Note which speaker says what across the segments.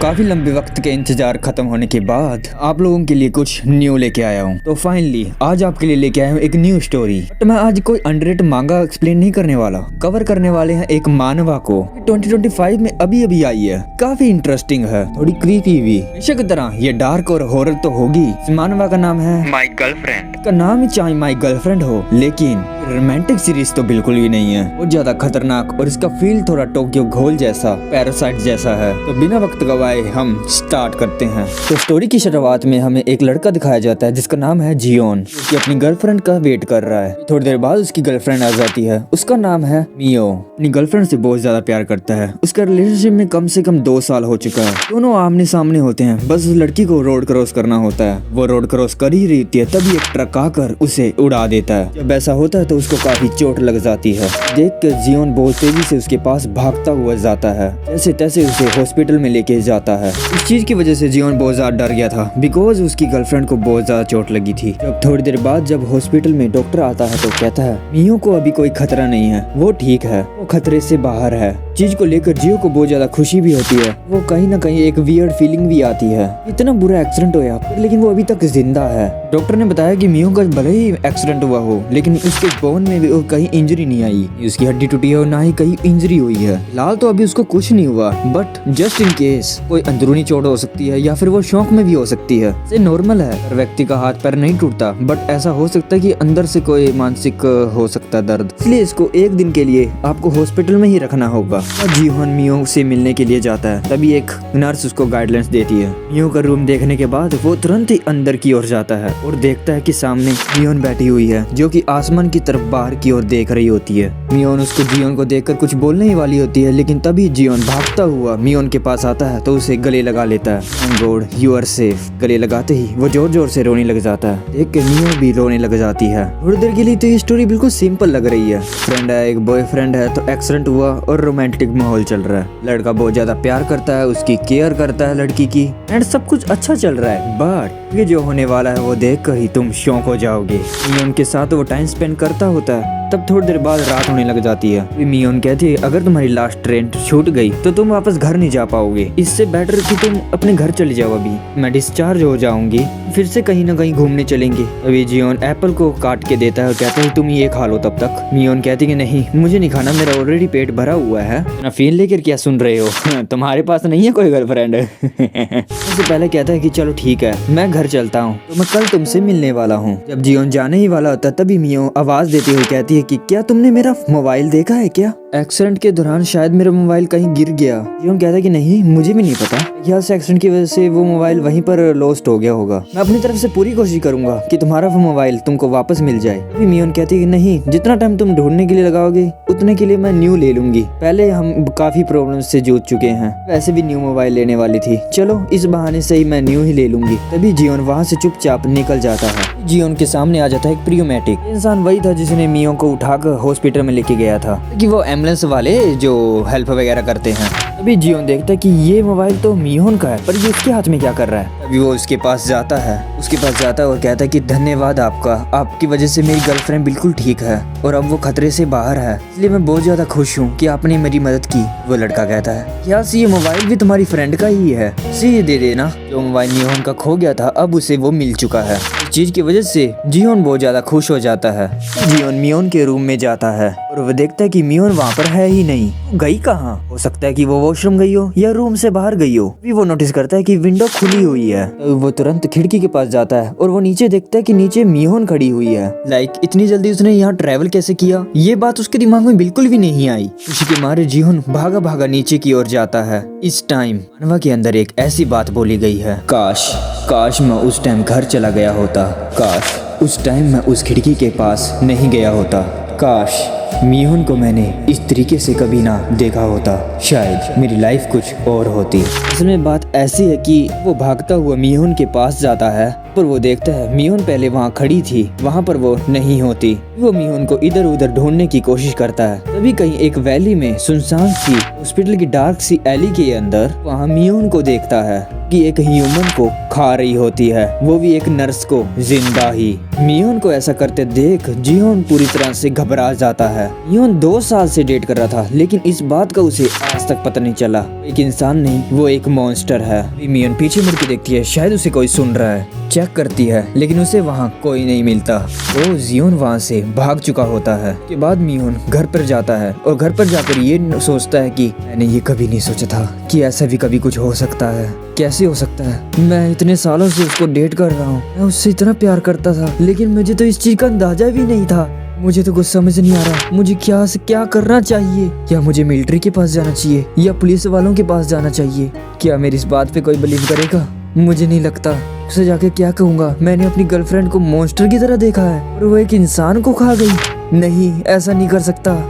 Speaker 1: काफी लंबे वक्त के इंतजार खत्म होने के बाद आप लोगों के लिए कुछ न्यू लेके आया हूँ। तो फाइनली आज आपके लिए लेके आया हूँ एक न्यू स्टोरी। बट मैं आज कोई अंडररेटेड मांगा एक्सप्लेन नहीं करने वाला, कवर करने वाले हैं एक मानवा को 2025 में अभी आई है। काफी इंटरेस्टिंग है, थोड़ी क्रीपी भी। हमेशा की तरह ये डार्क और हॉरर तो होगी। इस मानवा का नाम है
Speaker 2: माई गर्लफ्रेंड।
Speaker 1: का नाम ही चाहे माई गर्लफ्रेंड हो, लेकिन रोमांटिक सीरीज तो बिल्कुल भी नहीं है। बहुत ज्यादा खतरनाक और इसका फील थोड़ा टोक्यो घोल जैसा, पैरासाइट जैसा है। तो बिना वक्त गवाए हम स्टार्ट करते हैं। तो स्टोरी की शुरुआत में हमें एक लड़का दिखाया जाता है जिसका नाम है जियोन, जो अपनी गर्लफ्रेंड का वेट कर रहा है। थोड़ी देर बाद उसकी गर्लफ्रेंड आ जाती है, उसका नाम है मियो। अपनी गर्लफ्रेंड से बहुत ज्यादा प्यार करता है। उसका रिलेशनशिप में कम से कम 2 साल हो चुका है। दोनों आमने सामने होते हैं, बस उस लड़की को रोड क्रॉस करना होता है। वो रोड क्रॉस कर ही रही होती है, तभी एक ट्रक आकर उसे उड़ा देता है। जब ऐसा होता है तो उसको काफी चोट लग जाती है। देख कर जियोन बहुत तेजी से उसके पास भागता हुआ जाता है, जैसे तैसे उसे हॉस्पिटल में लेके जाता है। इस चीज की वजह से जियोन बहुत ज्यादा डर गया था, बिकॉज उसकी गर्लफ्रेंड को बहुत ज्यादा चोट लगी थी। जब थोड़ी देर बाद जब हॉस्पिटल में डॉक्टर आता है तो कहता है मियो को अभी कोई खतरा नहीं है, वो ठीक है, वो खतरे से बाहर है। चीज को लेकर जियो को बहुत ज्यादा खुशी भी होती है। वो कहीं ना कहीं एक वियर्ड फीलिंग भी आती है, इतना बुरा एक्सीडेंट हुआ लेकिन वो अभी तक जिंदा है। डॉक्टर ने बताया कि मियो का भले ही एक्सीडेंट हुआ हो, लेकिन उसके बोन में भी कहीं इंजरी नहीं आई, उसकी हड्डी टूटी है और ना ही कहीं इंजरी हुई है। फिलहाल तो अभी उसको कुछ नहीं हुआ, बट जस्ट इन केस कोई अंदरूनी चोट हो सकती है या फिर वो शौक में भी हो सकती है। ये नॉर्मल है, हर व्यक्ति का हाथ पैर नहीं टूटता, बट ऐसा हो सकता है कि अंदर से कोई मानसिक हो सकता है दर्द, इसलिए इसको एक दिन के लिए आपको हॉस्पिटल में ही रखना होगा। जियोन मियो से मिलने के लिए जाता है, तभी एक नर्स उसको गाइडलाइंस देती है। मियो का रूम देखने के बाद वो तुरंत ही अंदर की ओर जाता है और देखता है कि सामने मियोन बैठी हुई है, जो कि आसमान की तरफ बाहर की ओर देख रही होती है। मियोन उसको जियोन को देखकर कुछ बोलने ही वाली होती है, लेकिन तभी जियोन भागता हुआ मियोन के पास आता है तो उसे गले लगा लेता है। Thank God you are safe. गले लगाते ही वो जोर जोर से रोने लग जाता है। देख के मियो भी रोने लग जाती है। थोड़ी देर के लिए तो ये स्टोरी बिल्कुल सिंपल लग रही है। फ्रेंड है, एक बॉयफ्रेंड है, तो एक्सीडेंट हुआ और रोमांटिक माहौल चल रहा है। लड़का बहुत ज्यादा प्यार करता है, उसकी केयर करता है लड़की की, एंड सब कुछ अच्छा चल रहा है। बट ये जो होने वाला है वो देख कर ही तुम शौक हो जाओगे। मियोन के साथ वो टाइम स्पेंड करता होता है। तब थोड़ी देर बाद रात होने लग जाती है। मियोन कहती है अगर तुम्हारी लास्ट ट्रेन छूट गई तो तुम वापस घर नहीं जा पाओगे, इससे बेटर कि तुम अपने घर चले जाओ, अभी मैं डिस्चार्ज हो जाऊंगी, फिर से कहीं ना कहीं घूमने चलेंगे। अभी जियोन एप्पल को काट के देता है और कहता है तुम ये खा लो तब तक। मियोन कहती है नहीं मुझे नहीं खाना, मेरा ऑलरेडी पेट भरा हुआ है। ना फील लेकर क्या सुन रहे हो तुम्हारे पास नहीं है कोई गर्लफ्रेंड उससे पहले कहता है कि चलो ठीक है मैं घर चलता हूँ, तो मैं कल तुमसे मिलने वाला हूँ। जब जियोन जाने ही वाला होता है तभी मियो आवाज देती हुई कहती है कि क्या तुमने मेरा मोबाइल देखा है क्या? एक्सीडेंट के दौरान शायद मेरा मोबाइल कहीं गिर गया। जियोन कहता है कि नहीं मुझे भी नहीं पता, या से एक्सीडेंट की वजह से वो मोबाइल वहीं पर लॉस्ट हो गया होगा। मैं अपनी तरफ से पूरी कोशिश करूंगा कि तुम्हारा वो मोबाइल तुमको वापस मिल जाए। अभी मियोन कहती है कि नहीं, जितना टाइम तुम ढूंढने के लिए लगाओगे उतने के लिए मैं न्यू ले लूंगी। पहले हम काफी प्रॉब्लम से जूझ चुके हैं, वैसे भी न्यू मोबाइल लेने वाली थी, चलो इस बहाने से ही मैं न्यू ही ले लूंगी। तभी जियोन वहाँ से चुपचाप निकल जाता है। जियोन के सामने आ जाता है एक प्रियोमेटिक इंसान, वही था जिसने मियो को उठाकर हॉस्पिटल में लेके गया था, कि वो एम्बुलेंस वाले जो हेल्प वगैरह करते हैं। तभी जियोन देखता है कि ये मोबाइल तो मियोन का है, पर ये उसके हाथ में क्या कर रहा है। तभी वो उसके पास जाता है और कहता है कि धन्यवाद आपका, आपकी वजह से मेरी गर्लफ्रेंड बिल्कुल ठीक है और अब वो खतरे से बाहर है, इसलिए मैं बहुत ज्यादा खुश हूँ कि आपने मेरी मदद की। वो लड़का कहता है क्या सी ये मोबाइल भी तुम्हारी फ्रेंड का ही है, सी ये दे देना। जो मोबाइल मियोन का खो गया था अब उसे वो मिल चुका है। इस चीज की वजह से जियोन बहुत ज्यादा खुश हो जाता है। जियोन मियोन के रूम में जाता है और वो देखता है कि मियोन वहाँ पर है ही नहीं, गई कहाँ? हो सकता है कि वो वॉशरूम गई हो या रूम से बाहर गई हो। भी वो नोटिस करता है कि विंडो खुली हुई है, तो वो तुरंत खिड़की के पास जाता है और वो नीचे देखता है कि नीचे मियोन खड़ी हुई है। इतनी जल्दी उसने यहाँ ट्रैवल कैसे किया, ये बात उसके दिमाग में बिल्कुल भी नहीं आई। खुशी के मारे जियोन भागा भागा नीचे की ओर जाता है। इस टाइम मानवा के अंदर एक ऐसी बात बोली गई है, काश मैं उस टाइम घर चला गया होता, काश उस टाइम मैं उस खिड़की के पास नहीं गया होता, काश मियोन को मैंने इस तरीके से कभी ना देखा होता, शायद मेरी लाइफ कुछ और होती। असल में बात ऐसी है कि वो भागता हुआ मियोन के पास जाता है, पर वो देखता है मियोन पहले वहाँ खड़ी थी, वहाँ पर वो नहीं होती। वो मियोन को इधर उधर ढूंढने की कोशिश करता है। तभी कहीं एक वैली में सुनसान सी हॉस्पिटल की डार्क सी एली के अंदर वहाँ मियोन को देखता है कि एक ह्यूमन को खा रही होती है, वो भी एक नर्स को जिंदा ही। मियोन को ऐसा करते देख जियोन पूरी तरह से घबरा जाता है। है। यून 2 साल से डेट कर रहा था, लेकिन इस बात का उसे आज तक पता नहीं चला। एक इंसान नहीं, वो एक मॉन्स्टर है। मियोन पीछे मुड़ के देखती है, शायद उसे कोई सुन रहा है। चेक करती है, लेकिन उसे वहाँ कोई नहीं मिलता। वो जियोन वहाँ से भाग चुका होता है। के बाद मियोन घर पर जाता है और घर पर जाकर ये सोचता है कि मैंने ये कभी नहीं सोचा था कि ऐसा भी कभी कुछ हो सकता है। कैसे हो सकता है? मैं इतने सालों से उसको डेट कर रहा हूँ, मैं उससे इतना प्यार करता था, लेकिन मुझे तो इस चीज का अंदाजा भी नहीं था। मुझे तो कुछ समझ नहीं आ रहा, मुझे क्या से क्या करना चाहिए। क्या मुझे मिलिट्री के पास जाना चाहिए या पुलिस वालों के पास जाना चाहिए? क्या मेरी इस बात पे कोई बिलीव करेगा? मुझे नहीं लगता। उसे जाके क्या कहूँगा? मैंने अपनी गर्लफ्रेंड को मॉन्स्टर की तरह देखा है और वो एक इंसान को खा गई। नहीं, ऐसा नहीं कर सकता।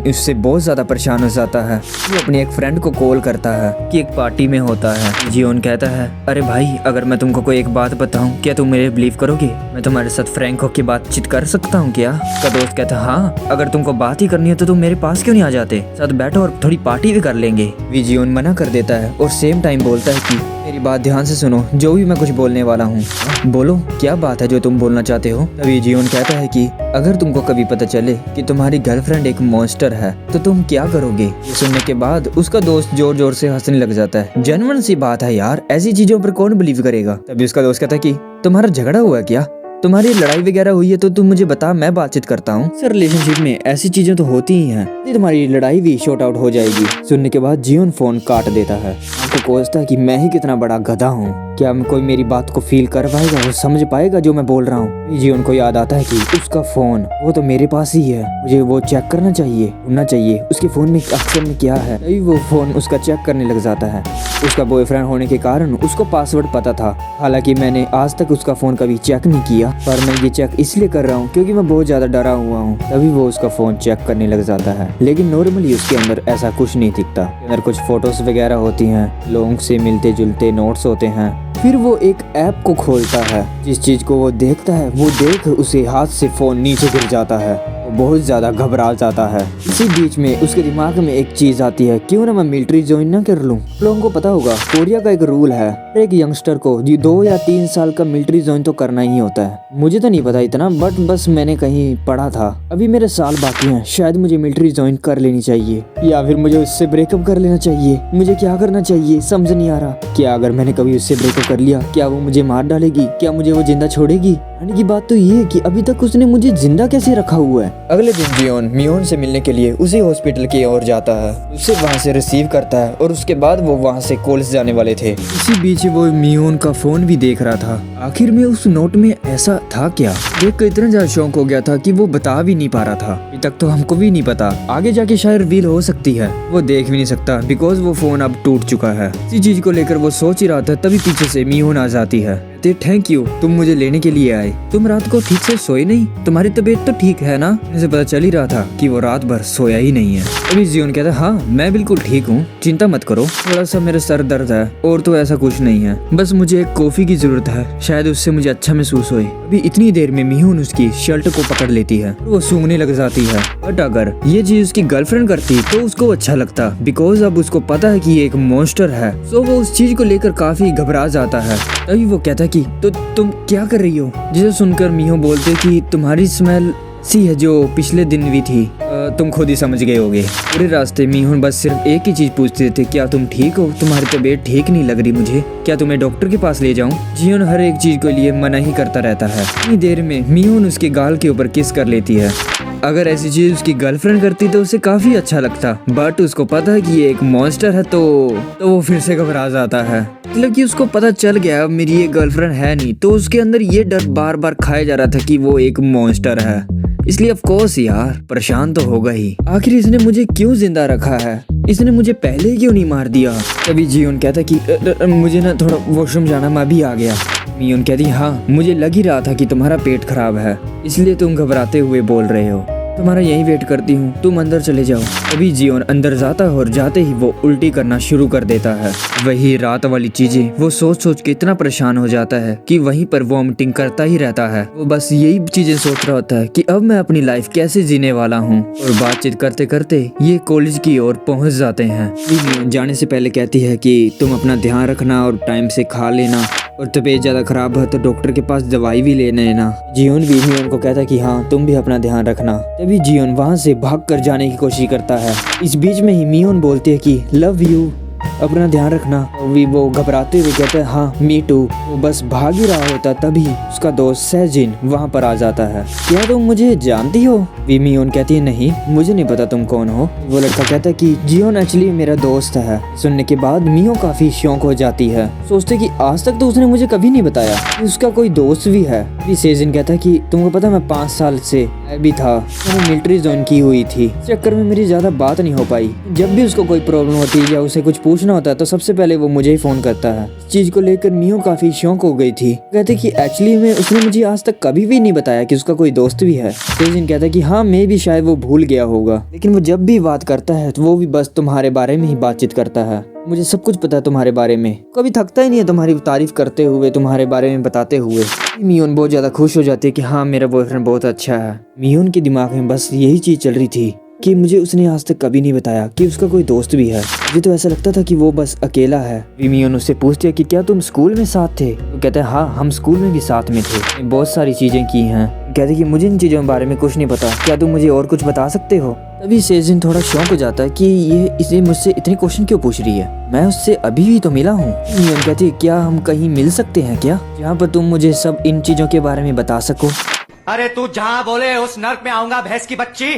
Speaker 1: उससे बहुत ज्यादा परेशान हो जाता है। वो अपने एक फ्रेंड को कॉल करता है कि एक पार्टी में होता है। जियोन कहता है, अरे भाई, अगर मैं तुमको कोई एक बात बताऊं, क्या तुम मेरे बिलीव करोगे? मैं तुम्हारे साथ फ्रैंक होकर बातचीत कर सकता हूं क्या? उसका दोस्त कहता है, हाँ, अगर तुमको बात ही करनी है तो तुम मेरे पास क्यों नहीं आ जाते? साथ बैठो और थोड़ी पार्टी भी कर लेंगे। जियोन मना कर देता है और सेम टाइम बोलता है कि मेरी बात ध्यान से सुनो, जो भी मैं कुछ बोलने वाला हूँ। बोलो, क्या बात है जो तुम बोलना चाहते हो? तभी जियोन कहता है कि अगर तुमको कभी पता चले कि तुम्हारी गर्लफ्रेंड एक मॉन्स्टर है तो तुम क्या करोगे? ये सुनने के बाद उसका दोस्त जोर जोर से हंसने लग जाता है। जेन्युइन सी बात है यार, ऐसी चीजों पर कौन बिलीव करेगा? तभी उसका दोस्त कहता है कि तुम्हारा झगड़ा हुआ है क्या? तुम्हारी लड़ाई वगैरह हुई है तो तुम मुझे बता, मैं बातचीत करता हूँ। सर, रिलेशनशिप में ऐसी चीजें तो होती ही हैं। तुम्हारी लड़ाई भी शॉर्ट आउट हो जाएगी। सुनने के बाद जियोन फोन काट देता है। आपको कोसता है कि मैं ही कितना बड़ा गधा हूँ। क्या कोई मेरी बात को फील कर पाएगा, वो समझ पाएगा जो मैं बोल रहा हूँ? जियोन को याद आता है कि उसका फोन वो तो मेरे पास ही है, मुझे वो चेक करना चाहिए, ढूंढना चाहिए उसके फोन में अक्सर में क्या है। तभी वो फोन उसका चेक करने लग जाता है। उसका बॉयफ्रेंड होने के कारण उसको पासवर्ड पता था। हालांकि मैंने आज तक उसका फोन कभी चेक नहीं किया, पर मैं ये चेक इसलिए कर रहा हूँ क्योंकि मैं बहुत ज्यादा डरा हुआ हूँ। तभी वो उसका फोन चेक करने लग जाता है, लेकिन नॉर्मली उसके अंदर ऐसा कुछ नहीं दिखता। अंदर कुछ फोटोज वगैरह होती हैं, लोगों से मिलते जुलते नोट्स होते हैं। फिर वो एक ऐप को खोलता है। जिस चीज को वो देखता है, वो देख उसे हाथ से फोन नीचे गिर जाता है। वो बहुत ज्यादा घबरा जाता है। इसी बीच में उसके दिमाग में एक चीज आती है, क्यों ना मैं मिलिट्री ज्वाइन ना कर लूं। लोगों को पता होगा, कोरिया का एक रूल है, एक यंगस्टर को 2 या 3 साल का मिलिट्री ज्वाइन तो करना ही होता है। मुझे तो नहीं पता इतना, बट बस मैंने कहीं पढ़ा था। अभी मेरे साल बाकी हैं, शायद मुझे मिलिट्री ज्वाइन कर लेनी चाहिए या फिर मुझे उससे ब्रेकअप कर लेना चाहिए। मुझे क्या करना चाहिए समझ नहीं आ रहा। क्या अगर मैंने कभी उससे ब्रेकअप कर लिया, क्या वो मुझे मार डालेगी? क्या मुझे वो जिंदा छोड़ेगी? आने की बात तो ये है कि अभी तक उसने मुझे जिंदा कैसे रखा हुआ है। अगले दिन जियोन मियोन से मिलने के लिए उसी हॉस्पिटल की ओर जाता है। उसे वहाँ से रिसीव करता है और उसके बाद वो वहाँ से कॉलेज जाने वाले थे। इसी बीच वो मियोन का फोन भी देख रहा था। आखिर में उस नोट में ऐसा था क्या? देख कर इतना ज्यादा शौक हो गया था कि वो बता भी नहीं पा रहा था। अभी तक तो हमको भी नहीं पता, आगे जाके शायद रिवील हो सकती है। वो देख भी नहीं सकता बिकॉज वो फोन अब टूट चुका है। इसी चीज को लेकर वो सोच ही रहा था, तभी पीछे से मियोन आ जाती है। थैंक यू, तुम मुझे लेने के लिए आए। तुम रात को ठीक से सोए नहीं? तुम्हारी तबीयत तो ठीक है ना? मुझे पता चल ही रहा था कि वो रात भर सोया ही नहीं है। अभी जियोन कहता है, हाँ मैं बिल्कुल ठीक हूँ, चिंता मत करो। थोड़ा सा मेरा सर दर्द है और तो ऐसा कुछ नहीं है, बस मुझे एक कॉफी की जरूरत है, शायद उससे मुझे अच्छा महसूस होए। अभी इतनी देर में मियोन उसकी शर्ट को पकड़ लेती है और वो सूंघने लग जाती है। बट अगर ये चीज उसकी गर्लफ्रेंड करती तो उसको अच्छा लगता, बिकॉज अब उसको पता है कि ये एक मॉन्स्टर है। सो वो उस चीज को लेकर काफी घबरा जाता है। तभी वो कहता है कि तो तुम क्या कर रही हो? जिसे सुनकर मियो बोलते कि तुम्हारी स्मेल सी है जो पिछले दिन भी थी। तुम खुद ही समझ गए होगे। पूरे रास्ते मियोन बस सिर्फ एक ही चीज पूछते थे, क्या तुम ठीक हो? तुम्हारी तबीयत ठीक नहीं लग रही मुझे, क्या तुम्हें डॉक्टर के पास ले जाऊं? जियोन हर एक चीज के लिए मना ही करता रहता है। इतनी देर में मियोन उसके गाल के ऊपर किस कर लेती है। अगर ऐसी चीज उसकी गर्लफ्रेंड करती तो उसे काफी अच्छा लगता, बट उसको पता है कि ये एक मॉन्स्टर है तो वो फिर से घबरा जाता है। मतलब कि उसको पता चल गया अब मेरी ये गर्लफ्रेंड है नहीं, तो उसके अंदर ये डर बार बार खाया जा रहा था कि वो एक मॉन्स्टर है। इसलिए ऑफ कोर्स यार परेशान तो होगा ही। आखिर इसने मुझे क्यों जिंदा रखा है? इसने मुझे पहले क्यों नहीं मार दिया? तभी जियोन कहता कि मुझे ना थोड़ा वॉशरूम जाना, मैं अभी आ गया। मियोन कहती, हाँ मुझे लग ही रहा था कि तुम्हारा पेट खराब है, इसलिए तुम घबराते हुए बोल रहे हो। तुम्हारा यही वेट करती हूँ, तुम अंदर चले जाओ। अभी जियोन अंदर जाता है और जाते ही वो उल्टी करना शुरू कर देता है। वही रात वाली चीजें वो सोच सोच के इतना परेशान हो जाता है कि वहीं पर वॉमिटिंग करता ही रहता है। वो बस यही चीजें सोच रहा होता है कि अब मैं अपनी लाइफ कैसे जीने वाला हूँ। और बातचीत करते करते ये कॉलेज की ओर पहुँच जाते हैं। जियोन जाने से पहले कहती है कि तुम अपना ध्यान रखना और टाइम से खा लेना और तबीयत ज्यादा खराब है तो डॉक्टर के पास दवाई भी लेना है ना। जियोन भी मियोन को कहता है कि हाँ तुम भी अपना ध्यान रखना। तभी जियोन वहाँ से भाग कर जाने की कोशिश करता है। इस बीच में ही मियोन बोलती है कि लव यू, अपना ध्यान रखना। वो घबराते हुए कहते हैं हाँ मी टू। वो बस भाग ही रहा होता तभी उसका दोस्त सहजिन वहाँ पर आ जाता है। क्या तुम मुझे जानती हो? मियोन कहती है नहीं मुझे नहीं पता तुम कौन हो। वो लड़का कहता है कि जियोन एक्चुअली मेरा दोस्त है। सुनने के बाद मियो काफी शौक हो जाती है, सोचते कि आज तक तो उसने मुझे कभी नहीं बताया कि उसका कोई दोस्त भी है। सहजिन कहता है कि तुमको पता मैं 5 साल से भी था, मैंने मिलिट्री ज्वाइन की हुई थी, इस चक्कर में मेरी ज्यादा बात नहीं हो पाई। जब भी उसको कोई प्रॉब्लम होती है या उसे कुछ पूछना होता है तो सबसे पहले वो मुझे ही फोन करता है। इस चीज को लेकर मियो काफी शौक हो गई थी। कहते कि एक्चुअली में उसने मुझे आज तक कभी भी नहीं बताया कि उसका कोई दोस्त भी है। सहजिन कहता है कि हाँ मैं भी शायद वो भूल गया होगा, लेकिन वो जब भी बात करता है तो वो भी बस तुम्हारे बारे में ही बातचीत करता है। मुझे सब कुछ पता है तुम्हारे बारे में, कभी थकता ही नहीं है तुम्हारी तारीफ करते हुए, तुम्हारे बारे में बताते हुए। मियोन बहुत ज्यादा खुश हो जाती है कि हाँ मेरा बॉयफ्रेंड बहुत अच्छा है। मियोन के दिमाग में बस यही चीज चल रही थी कि मुझे उसने आज तक कभी नहीं बताया कि उसका कोई दोस्त भी है। मुझे तो ऐसा लगता था कि वो बस अकेला है। मियोन उससे पूछती है कि क्या तुम स्कूल में साथ थे? तो कहते हैं हाँ हम स्कूल में भी साथ में थे, बहुत सारी चीजें की हैं। कहते कि मुझे इन चीजों के बारे में कुछ नहीं पता, क्या तुम मुझे और कुछ बता सकते हो? तभी सहजिन थोड़ा शौक हो जाता है कि ये इसे मुझसे इतनी क्वेश्चन क्यों पूछ रही है, मैं उससे अभी भी तो मिला हूँ। मियोन कहती है क्या हम कहीं मिल सकते हैं क्या, जहाँ पर तुम मुझे सब इन चीजों के बारे में बता सको?
Speaker 2: अरे तू जहाँ बोले उस नर्क में आऊंगा भैंस की बच्ची।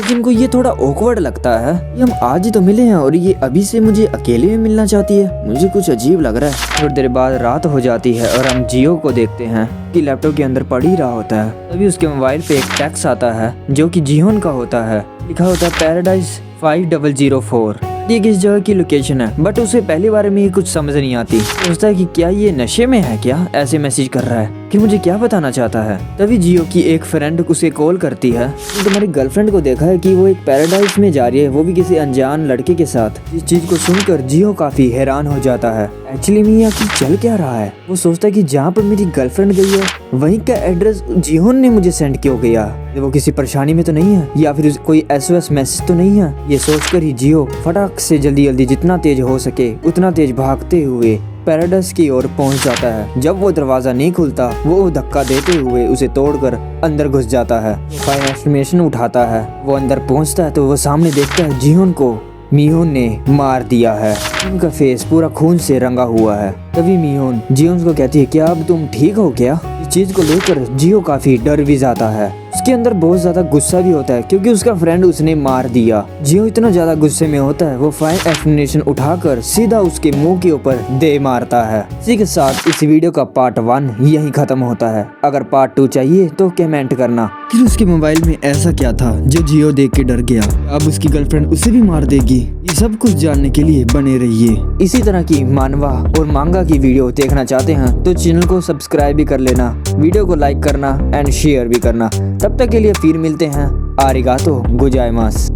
Speaker 1: जिनको ये थोड़ा ऑकवर्ड लगता है, ये हम आज ही तो मिले हैं और ये अभी से मुझे अकेले में मिलना चाहती है, मुझे कुछ अजीब लग रहा है। थोड़ी देर बाद रात हो जाती है और हम जियो को देखते हैं कि लैपटॉप के अंदर पढ़ ही रहा होता है। तभी उसके मोबाइल पे एक टेक्स्ट आता है जो कि जियोन का होता है। लिखा होता है पैराडाइज 5004। ये किस जगह की लोकेशन है, बट उसे पहली बार में ही कुछ समझ नहीं आती। सोचता है कि क्या ये नशे में है, क्या ऐसे मैसेज कर रहा है कि मुझे क्या बताना चाहता है। तभी जियो की एक फ्रेंड उसे कॉल करती है, तुम्हारी गर्लफ्रेंड को देखा है कि वो एक पैराडाइज में जा रही है, वो भी किसी अनजान लड़के के साथ। इस चीज को सुनकर जियो काफी हैरान हो जाता है। एक्चुअली में यहाँ चल क्या रहा है? वो सोचता है कि जहाँ पर मेरी गर्लफ्रेंड गई है वहीं का एड्रेस जियोन ने मुझे सेंड क्यों किया, वो किसी परेशानी में तो नहीं है या फिर कोई SOS मैसेज तो नहीं है। ये सोचकर ही जियो फटाक से जल्दी जल्दी जितना तेज हो सके उतना तेज भागते हुए पैराडाइज की ओर पहुंच जाता है। जब वो दरवाजा नहीं खुलता वो धक्का देते हुए उसे तोड़कर अंदर घुस जाता है। फायर एक्सटिंग्विशर उठाता है, वो अंदर पहुंचता है तो वो सामने देखता है जियोन को मियोन ने मार दिया है। उनका फेस पूरा खून से रंगा हुआ है। तभी मियोन जियोन को कहती है क्या अब तुम ठीक हो क्या? इस चीज को लेकर जियो काफी डर भी जाता है। उसके अंदर बहुत ज्यादा गुस्सा भी होता है क्योंकि उसका फ्रेंड उसने मार दिया। जियो इतना ज्यादा गुस्से में होता है वो फायर एक्सटिंग्विशर उठाकर सीधा उसके मुंह के ऊपर दे मारता है। इसी के साथ इस वीडियो का पार्ट 1 यहीं खत्म होता है। अगर पार्ट 2 चाहिए तो कमेंट करना। फिर उसके मोबाइल में ऐसा क्या था जो जियो देख के डर गया? अब उसकी गर्लफ्रेंड उसे भी मार देगी? ये सब कुछ जानने के लिए बने रहिए। इसी तरह की मानवा और मांगा की वीडियो देखना चाहते हैं तो चैनल को सब्सक्राइब भी कर लेना, वीडियो को लाइक करना एंड शेयर भी करना। तब तक के लिए फिर मिलते हैं। आरिगातो गोजाइमास।